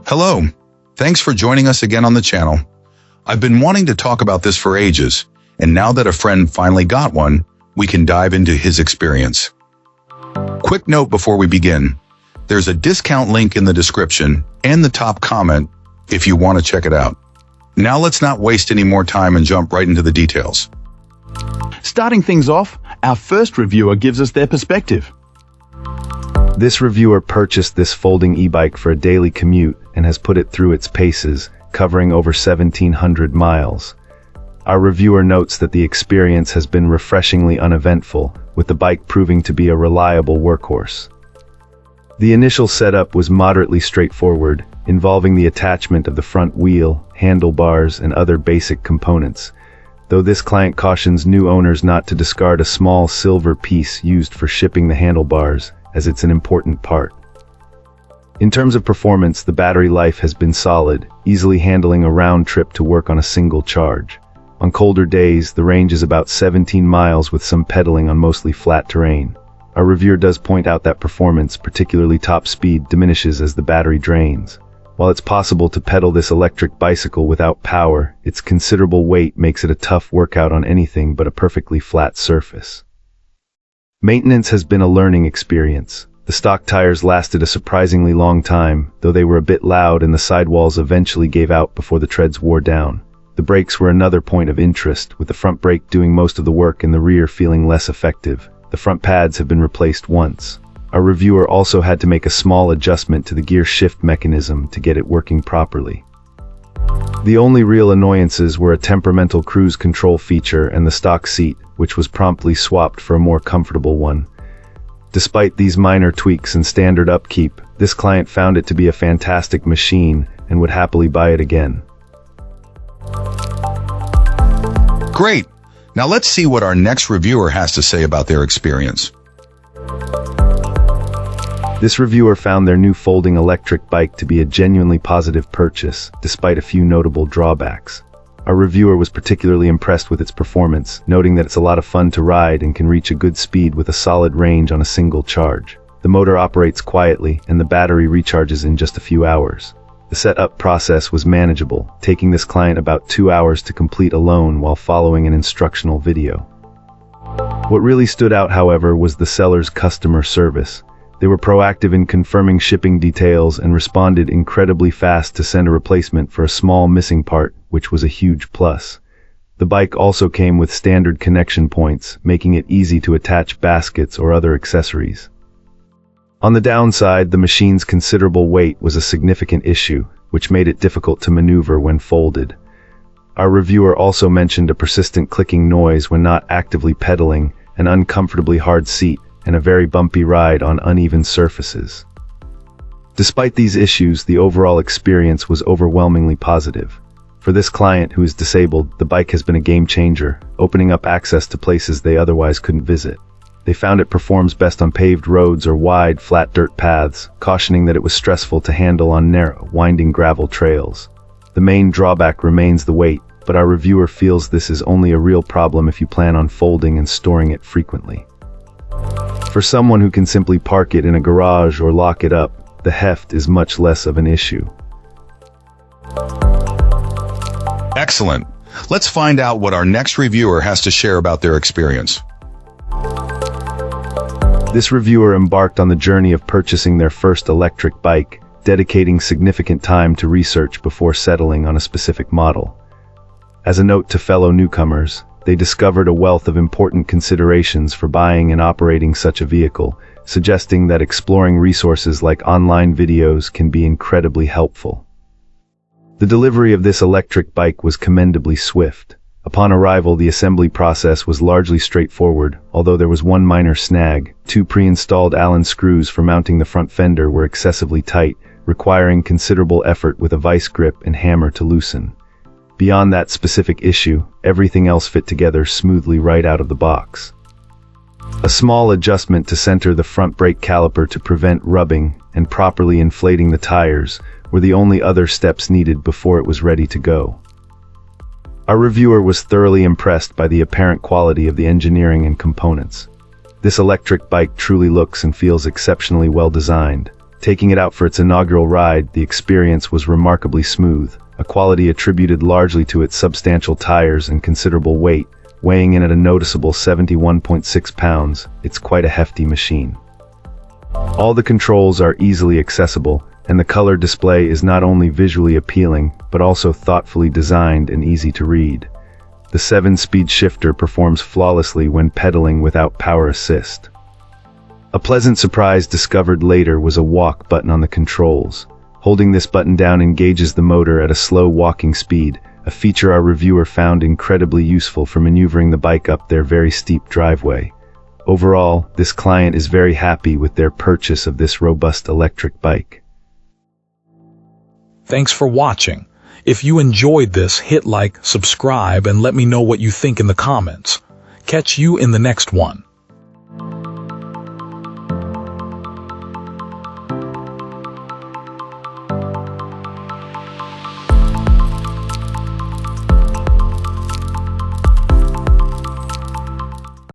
Hello, thanks for joining us again on the channel. I've been wanting to talk about this for ages, and now that a friend finally got one, we can dive into his experience. Quick note before we begin, there's a discount link in the description and the top comment if you want to check it out. Now let's not waste any more time and jump right into the details. Starting things off, our first reviewer gives us their perspective. This reviewer purchased this folding e-bike for a daily commute and has put it through its paces, covering over 1,700 miles. Our reviewer notes that the experience has been refreshingly uneventful, with the bike proving to be a reliable workhorse. The initial setup was moderately straightforward, involving the attachment of the front wheel, handlebars, and other basic components, though this client cautions new owners not to discard a small silver piece used for shipping the handlebars, as it's an important part. In terms of performance, the battery life has been solid, easily handling a round trip to work on a single charge. On colder days, the range is about 17 miles with some pedaling on mostly flat terrain. Our reviewer does point out that performance, particularly top speed, diminishes as the battery drains. While it's possible to pedal this electric bicycle without power, its considerable weight makes it a tough workout on anything but a perfectly flat surface. Maintenance has been a learning experience. The stock tires lasted a surprisingly long time, though they were a bit loud and the sidewalls eventually gave out before the treads wore down. The brakes were another point of interest, with the front brake doing most of the work and the rear feeling less effective. The front pads have been replaced once. Our reviewer also had to make a small adjustment to the gear shift mechanism to get it working properly. The only real annoyances were a temperamental cruise control feature and the stock seat, which was promptly swapped for a more comfortable one. Despite these minor tweaks and standard upkeep, this client found it to be a fantastic machine and would happily buy it again. Great! Now let's see what our next reviewer has to say about their experience. This reviewer found their new folding electric bike to be a genuinely positive purchase, despite a few notable drawbacks. Our reviewer was particularly impressed with its performance, noting that it's a lot of fun to ride and can reach a good speed with a solid range on a single charge. The motor operates quietly, and the battery recharges in just a few hours. The setup process was manageable, taking this client about 2 hours to complete alone while following an instructional video. What really stood out, however, was the seller's customer service. They were proactive in confirming shipping details and responded incredibly fast to send a replacement for a small missing part, which was a huge plus. The bike also came with standard connection points, making it easy to attach baskets or other accessories. On the downside, the machine's considerable weight was a significant issue, which made it difficult to maneuver when folded. Our reviewer also mentioned a persistent clicking noise when not actively pedaling, an uncomfortably hard seat, and a very bumpy ride on uneven surfaces. Despite these issues, the overall experience was overwhelmingly positive. For this client who is disabled, the bike has been a game changer, opening up access to places they otherwise couldn't visit. They found it performs best on paved roads or wide, flat dirt paths, cautioning that it was stressful to handle on narrow, winding gravel trails. The main drawback remains the weight, but our reviewer feels this is only a real problem if you plan on folding and storing it frequently. For someone who can simply park it in a garage or lock it up, the heft is much less of an issue. Excellent. Let's find out what our next reviewer has to share about their experience. This reviewer embarked on the journey of purchasing their first electric bike, dedicating significant time to research before settling on a specific model. As a note to fellow newcomers, they discovered a wealth of important considerations for buying and operating such a vehicle, suggesting that exploring resources like online videos can be incredibly helpful. The delivery of this electric bike was commendably swift. Upon arrival, the assembly process was largely straightforward, although there was one minor snag. 2 pre-installed Allen screws for mounting the front fender were excessively tight, requiring considerable effort with a vice grip and hammer to loosen. Beyond that specific issue, everything else fit together smoothly right out of the box. A small adjustment to center the front brake caliper to prevent rubbing and properly inflating the tires were the only other steps needed before it was ready to go. Our reviewer was thoroughly impressed by the apparent quality of the engineering and components. This electric bike truly looks and feels exceptionally well designed, Taking it out for its inaugural ride, the experience was remarkably smooth, a quality attributed largely to its substantial tires and considerable weight. Weighing in at a noticeable 71.6 pounds, it's quite a hefty machine. All the controls are easily accessible, and the color display is not only visually appealing, but also thoughtfully designed and easy to read. The 7-speed shifter performs flawlessly when pedaling without power assist. A pleasant surprise discovered later was a walk button on the controls. Holding this button down engages the motor at a slow walking speed, a feature our reviewer found incredibly useful for maneuvering the bike up their very steep driveway. Overall, this client is very happy with their purchase of this robust electric bike. Thanks for watching. If you enjoyed this, hit like, subscribe, and let me know what you think in the comments. Catch you in the next one.